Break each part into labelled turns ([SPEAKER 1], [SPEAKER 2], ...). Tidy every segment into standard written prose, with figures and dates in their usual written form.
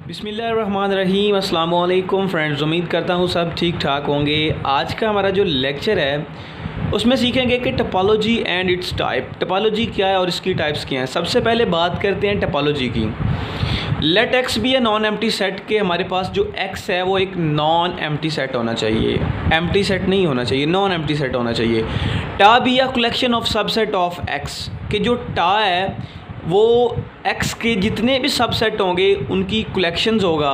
[SPEAKER 1] बिस्मिल्लाहिर्रहमानिर्रहीम। अस्सलाम वालेकुम फ्रेंड्स, उम्मीद करता हूँ सब ठीक ठाक होंगे। आज का हमारा जो लेक्चर है उसमें सीखेंगे कि topology and it's type. Topology क्या है और इसकी टाइप्स क्या हैं। सबसे पहले बात करते हैं टोपोलॉजी की। Let X be a non empty set के हमारे पास जो एक्स है वो एक नॉन एम्प्टी सेट होना चाहिए, एम्प्टी सेट नहीं होना चाहिए, नॉन एम्प्टी सेट होना चाहिए। टा be a collection of subset of x के जो टा है वो x के जितने भी सबसेट होंगे उनकी कलेक्शंस होगा।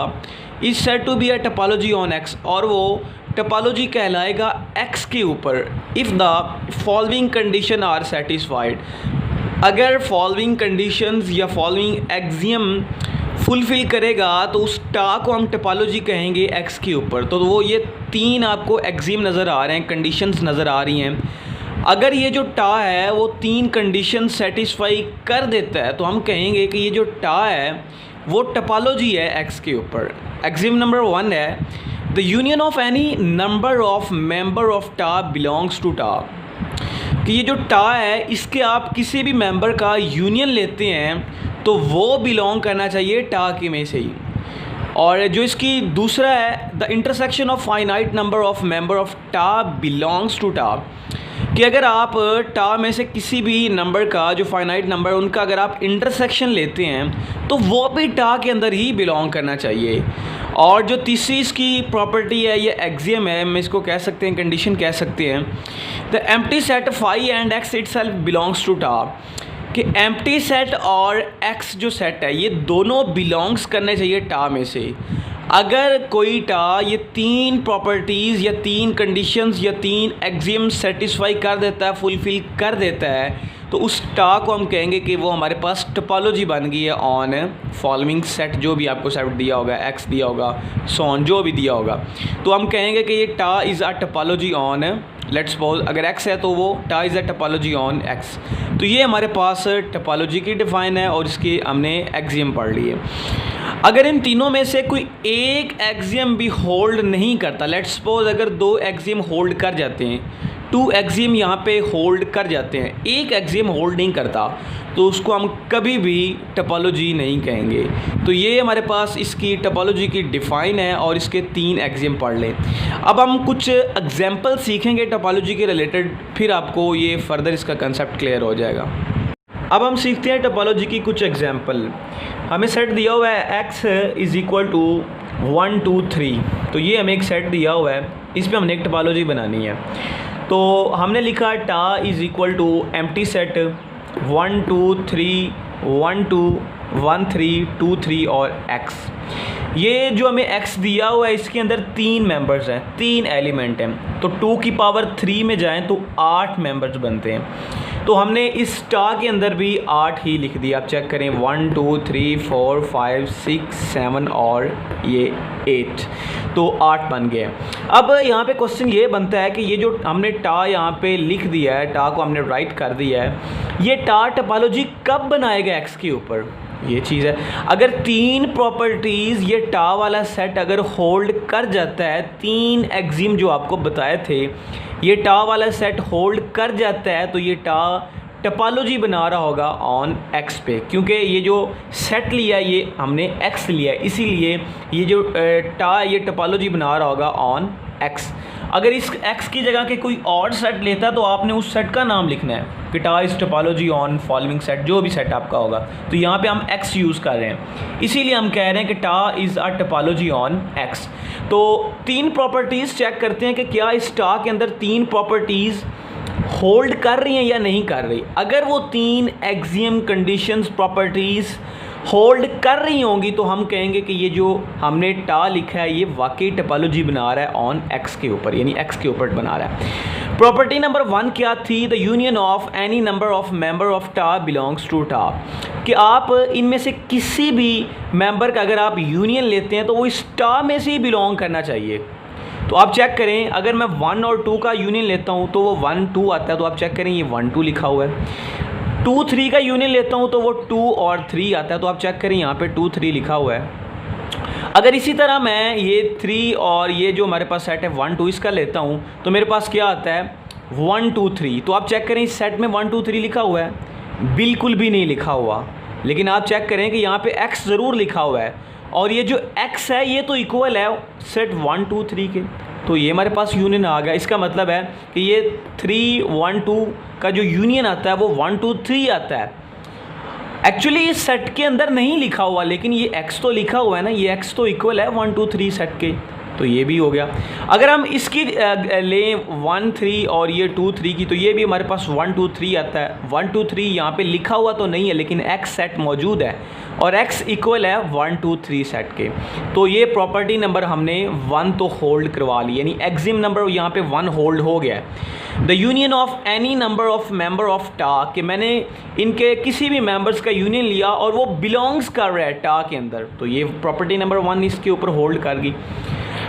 [SPEAKER 1] इस set to be a topology on x और वो टोपोलॉजी कहलाएगा x के ऊपर if the following condition are satisfied. अगर फॉलोइंग कंडीशंस या फॉलोइंग एक्सियम फुलफ़िल करेगा तो उस टा को हम टोपोलॉजी कहेंगे x के ऊपर। तो वो ये तीन आपको एक्सियम नज़र आ रहे हैं, कंडीशंस नज़र आ रही हैं। अगर ये जो टा है वो तीन कंडीशन सेटिस्फाई कर देता है तो हम कहेंगे कि ये जो टा है वो टोपोलॉजी है एक्स के ऊपर। एक्सियम नंबर 1 है the union of any number of member of टा बिलोंग्स टू टा। कि ये जो टा है इसके आप किसी भी मेंबर का यूनियन लेते हैं तो वो बिलोंग करना चाहिए टा के में से ही। और जो इसकी दूसरा है the intersection of finite number of member of टा बिलोंग्स टू टा। कि अगर आप टा में से किसी भी नंबर का जो फाइनाइट नंबर उनका अगर आप इंटरसेक्शन लेते हैं तो वो भी टा के अंदर ही बिलोंग करना चाहिए। और जो तीसरी इसकी प्रॉपर्टी है ये एक्सियम है, हम इसको कह सकते हैं, कंडीशन कह सकते हैं the empty set phi and X itself belongs to tau. कि एम्प्टी सेट और एक्स जो सेट है ये दोनों बिलोंग्स करने चाहिए टा में से। अगर कोई टा ये तीन प्रॉपर्टीज़ या तीन कंडीशंस या तीन एक्सियम्स सेटिस्फाई कर देता है, फुलफ़िल कर देता है, तो उस टा को हम कहेंगे कि वो हमारे पास टोपोलॉजी बन गई है ऑन फॉलोइंग सेट। जो भी आपको सेट दिया होगा, एक्स दिया होगा, सोन जो भी दिया होगा, तो हम कहेंगे कि ये टा is a topology on let's suppose अगर x है तो वो टा is a topology on x। तो ये हमारे पास टोपोलॉजी की डिफ़ाइन है और इसकी हमने एक्सियम पढ़ ली है। अगर इन तीनों में से कोई एक एक्सियम भी होल्ड नहीं करता, लेट्स सपोज अगर दो एक्सियम होल्ड कर जाते हैं, टू एक्सियम यहाँ पे होल्ड कर जाते हैं, एक एक्सियम होल्ड नहीं करता, तो उसको हम कभी भी टोपोलॉजी नहीं कहेंगे। तो ये हमारे पास इसकी टोपोलॉजी की डिफ़ाइन है और इसके तीन एक्सियम पढ़ लें। अब हम कुछ एग्जांपल सीखेंगे टोपोलॉजी के रिलेटेड, फिर आपको ये फर्दर इसका कंसेप्ट क्लियर हो जाएगा। अब हम सीखते हैं टोपोलॉजी की कुछ एग्जांपल। हमें सेट दिया हुआ है x इज़ इक्वल टू 1 2 3। तो ये हमें एक सेट दिया हुआ है, इस पर हमने एक टोपोलॉजी बनानी है। तो हमने लिखा tau is equal to empty set 1 2 3 1 2 1 3 2 3 और x। ये जो हमें x दिया हुआ है इसके अंदर तीन मेंबर्स हैं, तीन एलिमेंट हैं। तो 2 की पावर 3 में जाएं तो 8 मेंबर्स बनते हैं। तो हमने इस टा के अंदर भी 8 ही लिख दिया। आप चेक करें 1 2 3 4 5 6 7 और ये 8, तो 8 बन गए। अब यहाँ पे क्वेश्चन ये बनता है कि ये जो हमने टा यहाँ पे लिख दिया है, टा को हमने राइट कर दिया है, ये टा टोपोलॉजी कब बनाएगा एक्स के ऊपर, ये चीज़ है। अगर तीन प्रॉपर्टीज़ ये टा वाला सेट अगर होल्ड कर जाता है, तीन एक्सियम जो आपको बताए थे ये टा वाला सेट होल्ड कर जाता है, तो ये टा टोपोलॉजी बना रहा होगा ऑन एक्स पे। क्योंकि ये जो सेट लिया ये हमने एक्स लिया है, इसीलिए ये जो टा ये टोपोलॉजी बना रहा होगा ऑन एक्स। अगर इस एक्स की जगह के कोई और सेट लेता तो आपने उस सेट का नाम लिखना है कि टा is topology on following set, जो भी सेट आपका होगा। तो यहाँ पे हम एक्स यूज़ कर रहे हैं, इसीलिए हम कह रहे हैं कि टा is a topology on x. तो तीन प्रॉपर्टीज़ चेक करते हैं कि क्या इस टा के अंदर तीन प्रॉपर्टीज़ होल्ड कर रही हैं या नहीं कर रही। अगर वो तीन एक्सियम कंडीशंस प्रॉपर्टीज़ होल्ड कर रही होंगी तो हम कहेंगे कि ये जो हमने टा लिखा है ये वाकई टोपोलॉजी बना रहा है ऑन एक्स के ऊपर, यानी एक्स के ऊपर बना रहा है। प्रॉपर्टी नंबर 1 क्या थी, the union of any number of member of टा बिलोंग्स टू टा। कि आप इनमें से किसी भी मेंबर का अगर आप यूनियन लेते हैं तो वो इस टा में से ही बिलोंग करना चाहिए। तो आप चेक करें, अगर मैं 1 और 2 का यूनियन लेता हूँ तो वो 1 2 आता है, तो आप चेक करें ये 1 2 लिखा हुआ है। 2 3 का यूनियन लेता हूँ तो वो 2 और 3 आता है, तो आप चेक करें यहाँ पे 2 3 लिखा हुआ है। अगर इसी तरह मैं ये 3 और ये जो हमारे पास सेट है 1 2 इसका लेता हूँ तो मेरे पास क्या आता है 1 2 3। तो आप चेक करें इस सेट में 1 2 3 लिखा हुआ है, बिल्कुल भी नहीं लिखा हुआ। लेकिन आप चेक करें कि यहाँ पे x ज़रूर लिखा हुआ है, और ये जो x है ये तो इक्वल है सेट 1 2 3 के, तो ये हमारे पास यूनियन आ गया। इसका मतलब है कि ये 3 1 2 का जो यूनियन आता है वो 1 2 3 आता है। एक्चुअली इस सेट के अंदर नहीं लिखा हुआ, लेकिन ये x तो लिखा हुआ है ना, ये x तो इक्वल है 1 2 3 सेट के, तो ये भी हो गया। अगर हम इसकी लें 1 3 और ये 2 3 की, तो ये भी हमारे पास 1 2 3 आता है। 1 2 3 यहाँ पे लिखा हुआ तो नहीं है, लेकिन x सेट मौजूद है और x इक्वल है 1 2 3 सेट के, तो ये प्रॉपर्टी नंबर हमने 1 तो होल्ड करवा ली, यानी एक्सिम नंबर यहाँ पे 1 होल्ड हो गया है। The union of any number of member of टा, कि मैंने इनके किसी भी मेंबर्स का यूनियन लिया और वो बिलोंग्स कर रहा है टा के अंदर, तो ये प्रॉपर्टी नंबर 1 इसके ऊपर होल्ड कर गई।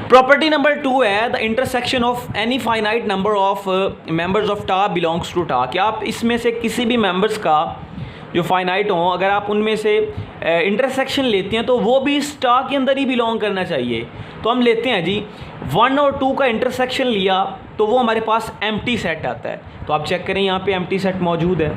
[SPEAKER 1] प्रॉपर्टी नंबर 2 है the intersection of any finite number of members of टा बिलोंग्स टू टा, कि आप इसमें से किसी भी मेंबर्स का जो फाइनाइट हों, अगर आप उनमें से इंटरसेक्शन लेते हैं तो वो भी इस टा के अंदर ही बिलोंग करना चाहिए। तो हम लेते हैं जी 1 और 2 का इंटरसेक्शन लिया तो वो हमारे पास एम्प्टी सेट आता है, तो आप चेक करें यहाँ पे एम्प्टी सेट मौजूद है।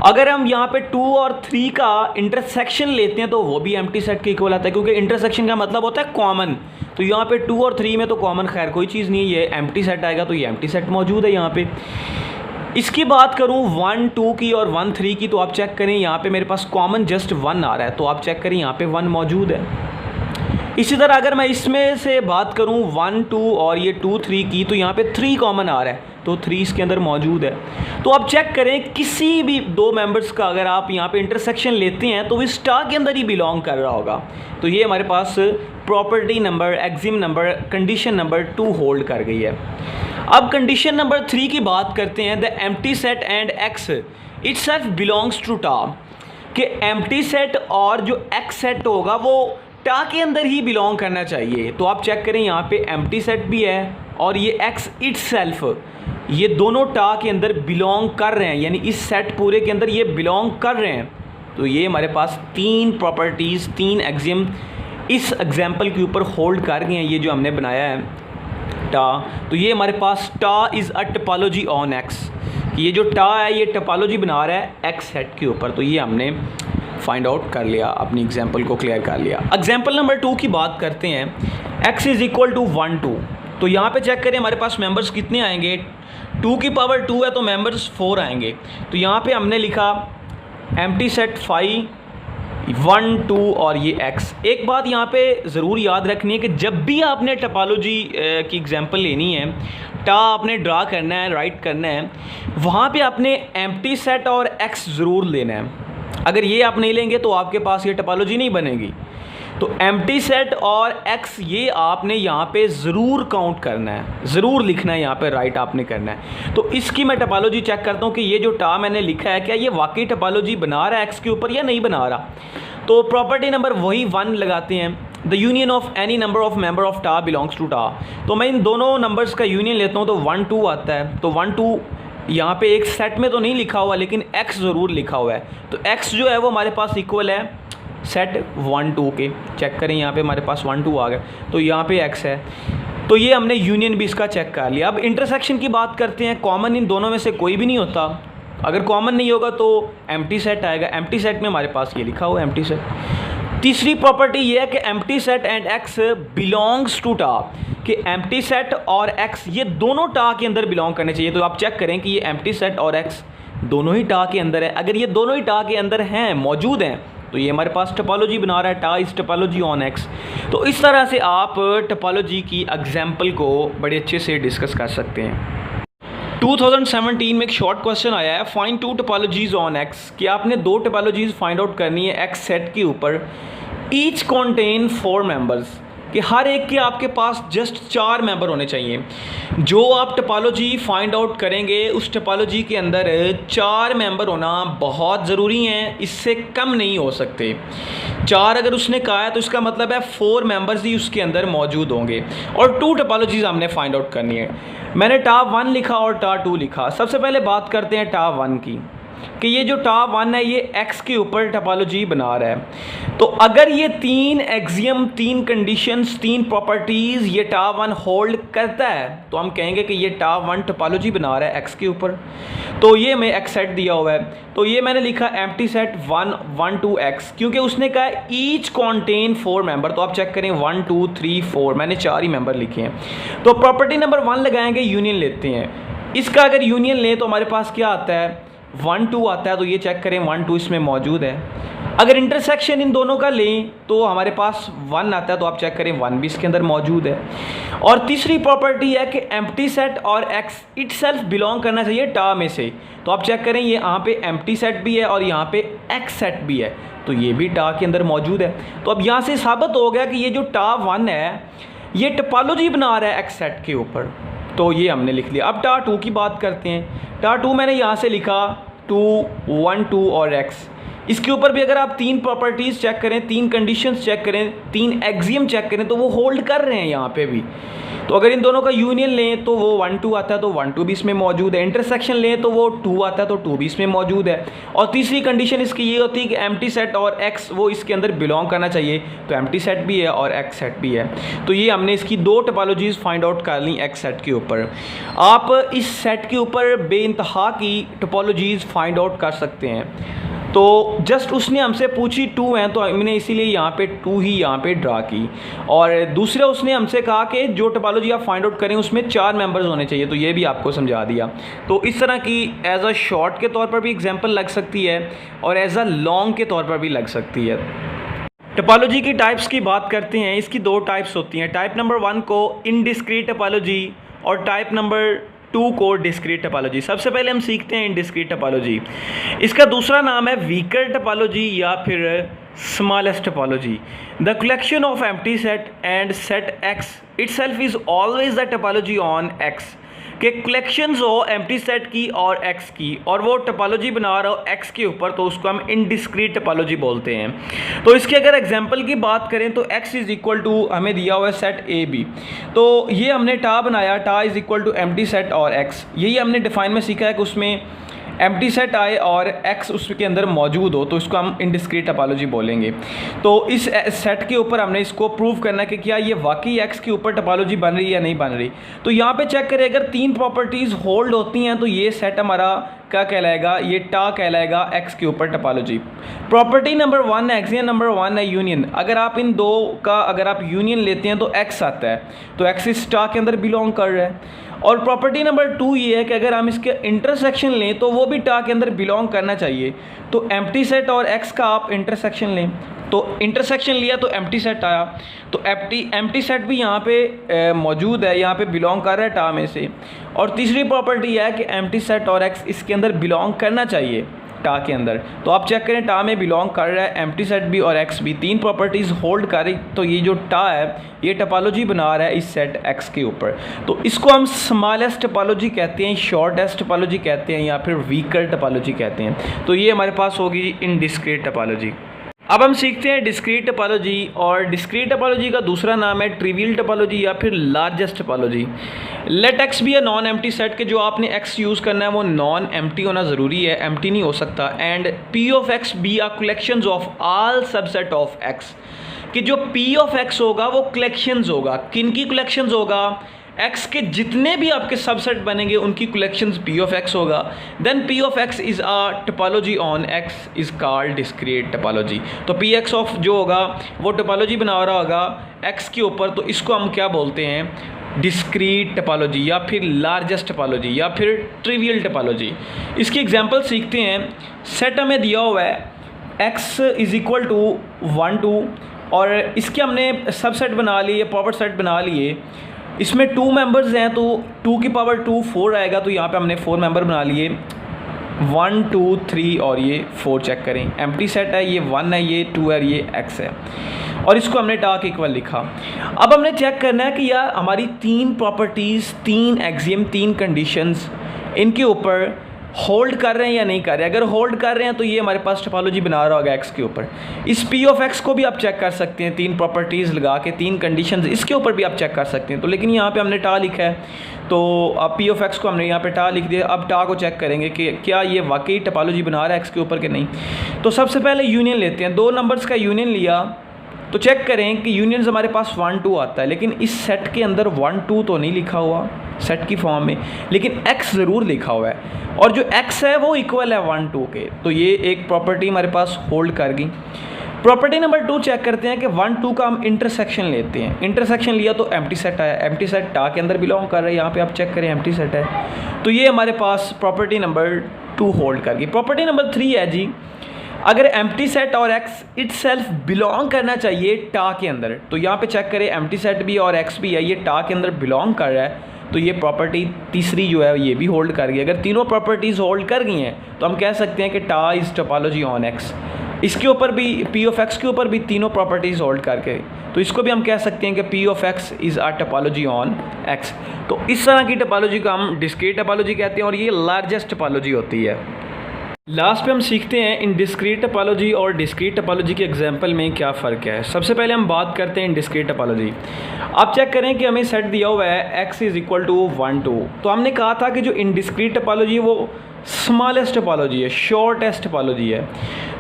[SPEAKER 1] अगर हम यहाँ पे 2 और 3 का इंटरसेक्शन लेते हैं तो वो भी एम्प्टी सेट के इक्वल आता है, क्योंकि इंटरसेक्शन का मतलब होता है कॉमन, तो यहाँ पे 2 और 3 में तो कॉमन खैर कोई चीज़ नहीं है, ये एम्प्टी सेट आएगा, तो ये एम्प्टी सेट मौजूद है यहाँ पे। इसकी बात करूँ 1 2 की और 1 3 की, तो आप चेक करें यहाँ पे मेरे पास कॉमन जस्ट 1 आ रहा है, तो आप चेक करें यहाँ पे 1 मौजूद है। इसी तरह अगर मैं इसमें से बात करूं 1 2 और ये 2 3 की, तो यहाँ पे 3 कॉमन आ रहा है, तो 3 इसके अंदर मौजूद है। तो आप चेक करें किसी भी दो मेंबर्स का अगर आप यहाँ पे इंटरसेक्शन लेते हैं तो इस टा के अंदर ही बिलोंग कर रहा होगा, तो ये हमारे पास property number axiom number condition number 2 hold कर गई है। अब कंडीशन नंबर 3 की बात करते हैं the empty set and X itself belongs to tau, कि एम्प्टी सेट और जो एक्स सेट होगा वो टा के अंदर ही बिलोंग करना चाहिए। तो आप चेक करें यहाँ पे एम्प्टी सेट भी है और ये एक्स इटसेल्फ, ये दोनों टा के अंदर बिलोंग कर रहे हैं, यानी इस सेट पूरे के अंदर ये बिलोंग कर रहे हैं। तो ये हमारे पास 3 प्रॉपर्टीज़ 3 एक्सिम इस एग्जाम्पल के ऊपर होल्ड कर गए हैं, ये जो हमने बनाया है टा। तो ये हमारे पास टा is a topology on x, ये जो टा है ये टोपोलॉजी बना रहा है एक्स सेट के ऊपर, तो ये हमने फाइंड आउट कर लिया, अपनी एग्जाम्पल को क्लियर कर लिया। एग्जाम्पल नंबर 2 की बात करते हैं x इज़ इक्वल टू 1 2, तो यहाँ पे चेक करें हमारे पास मेंबर्स कितने आएंगे, 2 की पावर 2 है तो मेंबर्स 4 आएंगे। तो यहाँ पे हमने लिखा एम्प्टी सेट 5 1 2 और ये x। एक बात यहाँ पे ज़रूर याद रखनी है कि जब भी आपने टोपोलॉजी की एग्जांपल लेनी है, टा आपने ड्रा करना है, राइट करना है, वहाँ पे आपने एम्प्टी सेट और x ज़रूर लेना है। अगर ये आप नहीं लेंगे तो आपके पास ये टोपोलॉजी नहीं बनेगी। तो एम्प्टी सेट और x ये आपने यहाँ पे ज़रूर काउंट करना है, ज़रूर लिखना है, यहाँ पे राइट आपने करना है। तो इसकी मैं टोपोलॉजी चेक करता हूँ कि ये जो टा मैंने लिखा है क्या ये वाकई टोपोलॉजी बना रहा है x के ऊपर या नहीं बना रहा। तो प्रॉपर्टी नंबर वही 1 लगाते हैं the union of any number of member of टा बिलोंग्स टू टा। तो मैं इन दोनों नंबर्स का यूनियन लेता हूँ तो 1 2 आता है, तो 1 2 यहाँ पे एक सेट में तो नहीं लिखा हुआ लेकिन x ज़रूर लिखा हुआ है, तो x जो है वो हमारे पास इक्वल है सेट 1 2 के। चेक करें यहाँ पे हमारे पास 1 2 आ गया, तो यहाँ पे x है, तो ये हमने यूनियन भी इसका चेक कर लिया। अब इंटरसेक्शन की बात करते हैं, कॉमन इन दोनों में से कोई भी नहीं होता, अगर कॉमन नहीं होगा तो एम्प्टी सेट आएगा। एम्प्टी सेट में हमारे पास ये लिखा हुआ है एम्प्टी सेट। तीसरी प्रॉपर्टी ये है कि empty set and x belongs to tau, कि एम्प्टी सेट और x ये दोनों टा के अंदर बिलोंग करने चाहिए। तो आप चेक करें कि ये एम्प्टी सेट और x दोनों ही टा के अंदर है। अगर ये दोनों ही टा के अंदर हैं, मौजूद हैं, तो ये हमारे पास टोपोलॉजी बना रहा है टा इज़ टोपोलॉजी ऑन x। तो इस तरह से आप टोपोलॉजी की एग्जाम्पल को बड़े अच्छे से डिस्कस कर सकते हैं। 2017 में एक शॉर्ट क्वेश्चन आया है, फाइंड 2 टोपोलॉजीज़ ऑन x, कि आपने 2 टोपोलॉजीज़ फाइंड आउट करनी है x सेट के ऊपर, ईच कॉन्टेन 4 मेंबर्स, कि हर एक के आपके पास जस्ट 4 मेंबर होने चाहिए। जो आप टोपोलॉजी फाइंड आउट करेंगे उस टोपोलॉजी के अंदर 4 मेंबर होना बहुत ज़रूरी हैं, इससे कम नहीं हो सकते। 4 अगर उसने कहा है तो इसका मतलब है 4 मेंबर्स ही उसके अंदर मौजूद होंगे। और 2 टोपोलॉजीज़ हमने फाइंड आउट करनी है। मैंने टा 1 लिखा और टा 2 लिखा। सबसे पहले बात करते हैं टा 1 की। कि ये जो टा वन है ये एक्स के ऊपर टोपोलॉजी बना रहा है। तो अगर ये तीन एक्सियम, तीन कंडीशंस, तीन प्रॉपर्टीज़ ये टा वन होल्ड करता है तो हम कहेंगे कि ये टा वन टोपोलॉजी बना रहा है एक्स के ऊपर। तो ये मैं एक्स सेट दिया हुआ है, तो ये मैंने लिखा एम्प्टी सेट 1 1 2 एक्स, क्योंकि उसने कहा ईच कॉन्टेन 4 मेंबर। तो आप चेक करें 1 2 3 4, मैंने 4 ही मेंबर लिखे हैं। तो प्रॉपर्टी नंबर 1 लगाएंगे, यूनियन लेते हैं। इसका अगर यूनियन लें तो हमारे पास क्या आता है, 1 2 आता है। तो ये चेक करें 1 2 इसमें मौजूद है। अगर इंटरसेक्शन इन दोनों का लें तो हमारे पास 1 आता है, तो आप चेक करें 1 भी इसके अंदर मौजूद है। और तीसरी प्रॉपर्टी है कि एम्प्टी सेट और एक्स इटसेल्फ बिलोंग करना चाहिए टा में से। तो आप चेक करें ये यहाँ पे एम्प्टी सेट भी है और यहाँ पे एक्स सेट भी है, तो ये भी टा के अंदर मौजूद है। तो अब यहाँ से साबित हो गया कि ये जो टा 1 है ये टोपोलॉजी बना रहा है एक्स सेट के ऊपर। तो ये हमने लिख लिया। अब टा 2 की बात करते हैं। टा 2 मैंने यहाँ से लिखा 2 1 2 और एक्स। इसके ऊपर भी अगर आप तीन प्रॉपर्टीज़ चेक करें, तीन कंडीशंस चेक करें, तीन एक्सियम चेक करें तो वो होल्ड कर रहे हैं यहाँ पे भी। तो अगर इन दोनों का यूनियन लें तो वो 1 2 आता है, तो 1 2 भी इसमें मौजूद है। इंटरसेक्शन लें तो वो 2 आता है, तो 2 भी इसमें मौजूद है। और तीसरी कंडीशन इसकी ये होती है कि एम्प्टी सेट और एक्स वो इसके अंदर बिलोंग करना चाहिए, तो एम्प्टी सेट भी है और एक्स सेट भी है। तो ये हमने इसकी 2 टोपोलॉजीज़ फाइंड आउट कर ली एक्स सेट के ऊपर। आप इस सेट के ऊपर बेइंतहा की टोपोलॉजीज़ फाइंड आउट कर सकते हैं। तो जस्ट उसने हमसे पूछी 2 हैं, तो हमने इसीलिए यहाँ पे 2 ही यहाँ पे ड्रा की। और दूसरा उसने हमसे कहा कि जो टोपोलॉजी आप फाइंड आउट करें उसमें 4 मेंबर्स होने चाहिए, तो ये भी आपको समझा दिया। तो इस तरह की एज अ शॉर्ट के तौर पर भी एग्जांपल लग सकती है और एज अ लॉन्ग के तौर पर भी लग सकती है। टोपोलॉजी की टाइप्स की बात करते हैं। इसकी 2 टाइप्स होती हैं। टाइप नंबर 1 को इनडिस्क्रीट टोपोलॉजी और टाइप नंबर 2 को डिस्क्रीट टोपोलॉजी। सबसे पहले हम सीखते हैं इनडिस्क्रीट टोपोलॉजी। इसका दूसरा नाम है वीकर टोपोलॉजी या फिर smallest topology. The collection of empty set and set x itself is always the topology on x. कि कलेक्शंस हो एम्प्टी सेट की और एक्स की और वो टोपोलॉजी बना रहा हो एक्स के ऊपर, तो उसको हम इनडिस्क्रीट टोपोलॉजी बोलते हैं। तो इसके अगर एग्जांपल की बात करें तो x इज़ इक्वल टू हमें दिया हुआ है सेट ए बी। तो ये हमने टा बनाया, tau is equal to empty set और x। यही हमने डिफाइन में सीखा है कि उसमें एम्प्टी सेट आए और x उसके अंदर मौजूद हो, तो इसको हम इनडिस्क्रीट टोपोलॉजी बोलेंगे। तो इस सेट के ऊपर हमने इसको प्रूव करना है कि क्या ये वाकई x के ऊपर टोपोलॉजी बन रही है या नहीं बन रही। तो यहाँ पे चेक करें, अगर 3 प्रॉपर्टीज़ होल्ड होती हैं तो ये सेट हमारा क्या कहलाएगा, ये टा कहलाएगा x के ऊपर टोपोलॉजी। प्रॉपर्टी नंबर 1 है, एक्सियम नंबर 1 है यूनियन। अगर आप इन दो का अगर आप यूनियन लेते हैं तो x आता है, तो x इस टा के अंदर बिलोंग कर रहा है। और प्रॉपर्टी नंबर 2 ये है कि अगर हम इसके इंटरसेक्शन लें तो वो भी टा के अंदर बिलोंग करना चाहिए। तो एम्प्टी सेट और एक्स का आप इंटरसेक्शन लें, तो इंटरसेक्शन लिया तो एम्प्टी सेट आया, तो एम्प्टी सेट भी यहाँ पे मौजूद है, यहाँ पे बिलोंग कर रहा है टा में से। और तीसरी प्रॉपर्टी है कि एम्प्टी सेट और एक्स इसके अंदर बिलोंग करना चाहिए टा के अंदर। तो आप चेक करें टा में बिलोंग कर रहा है एम्प्टी सेट भी और एक्स भी, 3 प्रॉपर्टीज़ होल्ड कर रही। तो ये जो टा है ये टोपोलॉजी बना रहा है इस सेट एक्स के ऊपर। तो इसको हम स्मॉलेस्ट टोपोलॉजी कहते हैं, शॉर्टेस्ट टोपोलॉजी कहते हैं या फिर वीकर टोपोलॉजी कहते हैं। तो ये हमारे पास होगी इनडिस्क्रीट टोपोलॉजी। अब हम सीखते हैं डिस्क्रीट टोपोलॉजी, और डिस्क्रीट टोपोलॉजी का दूसरा नाम है ट्रिवियल टोपोलॉजी या फिर largest topology. Let X be a non empty set, के जो आपने एक्स यूज़ करना है वो नॉन एम्प्टी होना ज़रूरी है, एम्प्टी नहीं हो सकता। And P of X be are collections of all subset of X, कि जो पी ऑफ एक्स होगा वो कलेक्शंस होगा। किन की कलेक्शंस होगा, एक्स के जितने भी आपके सबसेट बनेंगे उनकी कलेक्शंस पी ऑफ एक्स होगा। Then P of X is a topology on X is called discrete topology. तो पी एक्स ऑफ जो होगा वो टोपोलॉजी बना रहा होगा एक्स के ऊपर, तो इसको हम क्या बोलते हैं, डिस्क्रीट टोपोलॉजी या फिर लार्जेस्ट टोपोलॉजी या फिर ट्रिवियल टोपोलॉजी। इसकी एग्जांपल सीखते हैं। सेट हमें दिया हुआ है x इज़ इक्वल टू 1 2 और इसके हमने सबसेट बना लिए, पावर सेट बना लिए। इसमें 2 मेंबर्स हैं तो 2 की पावर 2 4 आएगा, तो यहाँ पे हमने 4 मेंबर बना लिए 1 2 3 और ये 4। चेक करें एम्प्टी सेट है, ये 1 है, ये 2 है, ये x है, और इसको हमने टाक इक्वल लिखा। अब हमने चेक करना है कि यार हमारी 3 प्रॉपर्टीज़, 3 एक्सियम, 3 कंडीशंस, इनके ऊपर होल्ड कर रहे हैं या नहीं कर रहे हैं। अगर होल्ड कर रहे हैं तो ये हमारे पास टोपोलॉजी बना रहा होगा एक्स के ऊपर। इस पी ऑफ एक्स को भी आप चेक कर सकते हैं, 3 प्रॉपर्टीज़ लगा के, 3 कंडीशंस, इसके ऊपर भी आप चेक कर सकते हैं। तो लेकिन यहाँ पे हमने टा लिखा है, तो अब पी ऑफ एक्स को हमने यहाँ पे टा लिख दिया। अब टा को चेक करेंगे कि क्या ये वाकई टोपोलॉजी बना रहा है एक्स के ऊपर कि नहीं। तो सबसे पहले यूनियन लेते हैं, 2 नंबर्स का यूनियन लिया तो चेक करें कि यूनियंस हमारे पास 1 2 आता है, लेकिन इस सेट के अंदर 1 2 तो नहीं लिखा हुआ सेट की फॉर्म में, लेकिन x ज़रूर लिखा हुआ है और जो x है वो इक्वल है 1 2 के। तो ये एक प्रॉपर्टी हमारे पास होल्ड कर गई। प्रॉपर्टी नंबर 2 चेक करते हैं कि 1 2 का हम इंटरसेक्शन लेते हैं। इंटरसेक्शन लिया तो एम्प्टी सेट आया, एम्प्टी सेट टा के अंदर बिलोंग कर रहा है, यहाँ पे आप चेक करें एम्प्टी सेट है। तो ये हमारे पास प्रॉपर्टी नंबर 2 होल्ड कर गई। प्रॉपर्टी नंबर 3 है जी, अगर एम्प्टी सेट और एक्स इटसेल्फ बिलोंग करना चाहिए टा के अंदर, तो यहाँ पे चेक करें एम्प्टी सेट भी और एक्स भी है, ये टा के अंदर बिलोंग कर रहा है, तो ये प्रॉपर्टी तीसरी जो है ये भी होल्ड कर गई। अगर तीनों प्रॉपर्टीज़ होल्ड कर गई हैं तो हम कह सकते हैं कि टा इज़ टोपोलॉजी ऑन एक्स। इसके ऊपर भी पी ऑफ एक्स के ऊपर भी तीनों प्रॉपर्टीज़ होल्ड करके, तो इसको भी हम कह सकते हैं कि P of X is a topology on x. तो इस तरह की टोपोलॉजी को हम डिस्क्रीट टोपोलॉजी कहते हैं और ये लार्जेस्ट टोपोलॉजी होती है। लास्ट पे हम सीखते हैं इन डिस्क्रीट टोपोलॉजी और डिस्क्रीट टोपोलॉजी के एग्जांपल में क्या फ़र्क है। सबसे पहले हम बात करते हैं इन डिस्क्रीट टोपोलॉजी। आप चेक करें कि हमें सेट दिया हुआ है x इज़ इक्वल टू 1 2। तो हमने कहा था कि जो इन डिस्क्रीट टोपोलॉजी है वो स्मॉलेस्ट टोपोलॉजी है, शॉर्टेस्ट टोपोलॉजी है।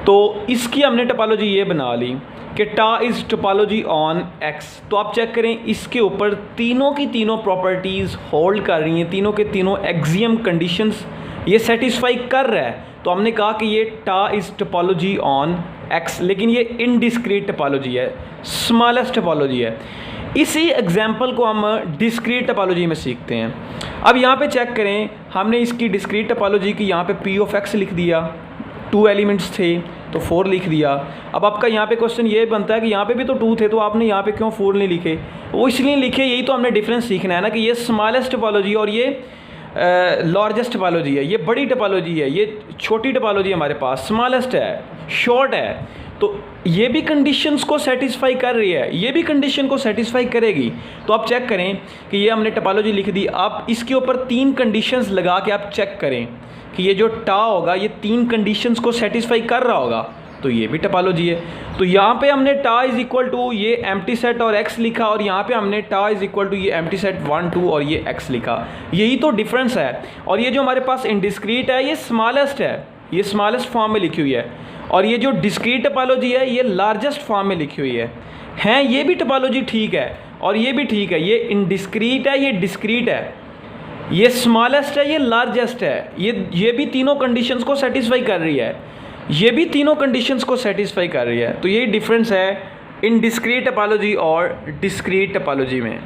[SPEAKER 1] तो इसकी हमने टोपोलॉजी ये बना ली कि टा इज़ टोपोलॉजी ऑन x। तो आप चेक करें इसके ऊपर तीनों की तीनों प्रॉपर्टीज़ होल्ड कर रही हैं, तीनों के तीनों एक्सियम कंडीशंस ये सेटिस्फाई कर रहा है। तो हमने कहा कि ये टा इज़ टोपोलॉजी ऑन x, लेकिन ये इनडिस्क्रीट टोपोलॉजी है, स्मॉलेस्ट टोपोलॉजी है। इसी एग्जांपल को हम डिस्क्रीट टोपोलॉजी में सीखते हैं। अब यहाँ पे चेक करें, हमने इसकी डिस्क्रीट टोपोलॉजी की यहाँ पे पी ऑफ एक्स लिख दिया, 2 एलिमेंट्स थे तो 4 लिख दिया। अब आपका यहाँ पे क्वेश्चन ये बनता है कि यहाँ पे भी तो 2 थे, तो आपने यहाँ पे क्यों 4 नहीं लिखे? वो इसलिए लिखे, यही तो हमने डिफरेंस सीखना है ना, कि ये स्मॉलेस्ट टोपोलॉजी और ये लार्जेस्ट टोपोलॉजी है, ये बड़ी टोपोलॉजी है, ये छोटी टोपोलॉजी हमारे पास स्मॉलेस्ट है, शॉर्ट है। तो ये भी कंडीशंस को सेटिस्फाई कर रही है, ये भी कंडीशन को सेटिस्फाई करेगी। तो आप चेक करें कि ये हमने टोपोलॉजी लिख दी। आप इसके ऊपर 3 कंडीशंस लगा के आप चेक करें कि ये जो टा होगा ये 3 कंडीशंस को सेटिस्फाई कर रहा होगा, तो ये भी टोपोलॉजी है। तो यहाँ पे हमने टा इज़ इक्वल टू ये एम्प्टी सेट और x लिखा, और यहाँ पे हमने टा इज़ इक्वल टू ये एम्प्टी सेट 1 2 और ये x लिखा। यही तो डिफरेंस है। और ये जो हमारे पास इनडिस्क्रीट है ये स्मॉलेस्ट है, ये स्मॉलेस्ट फॉर्म में लिखी हुई है, और ये जो डिस्क्रीट टोपोलॉजी है ये लार्जेस्ट फॉर्म में लिखी हुई है। ये भी टोपोलॉजी ठीक है और ये भी ठीक है। ये इनडिस्क्रीट है, ये डिस्क्रीट है, ये स्मॉलेस्ट है, ये लार्जेस्ट है। ये भी तीनों कंडीशंस को सेटिस्फाई कर रही है, ये भी तीनों कंडीशंस को सेटिस्फाई कर रही है। तो यही डिफरेंस है इन डिस्क्रीट टोपोलॉजी और डिस्क्रीट टोपोलॉजी में।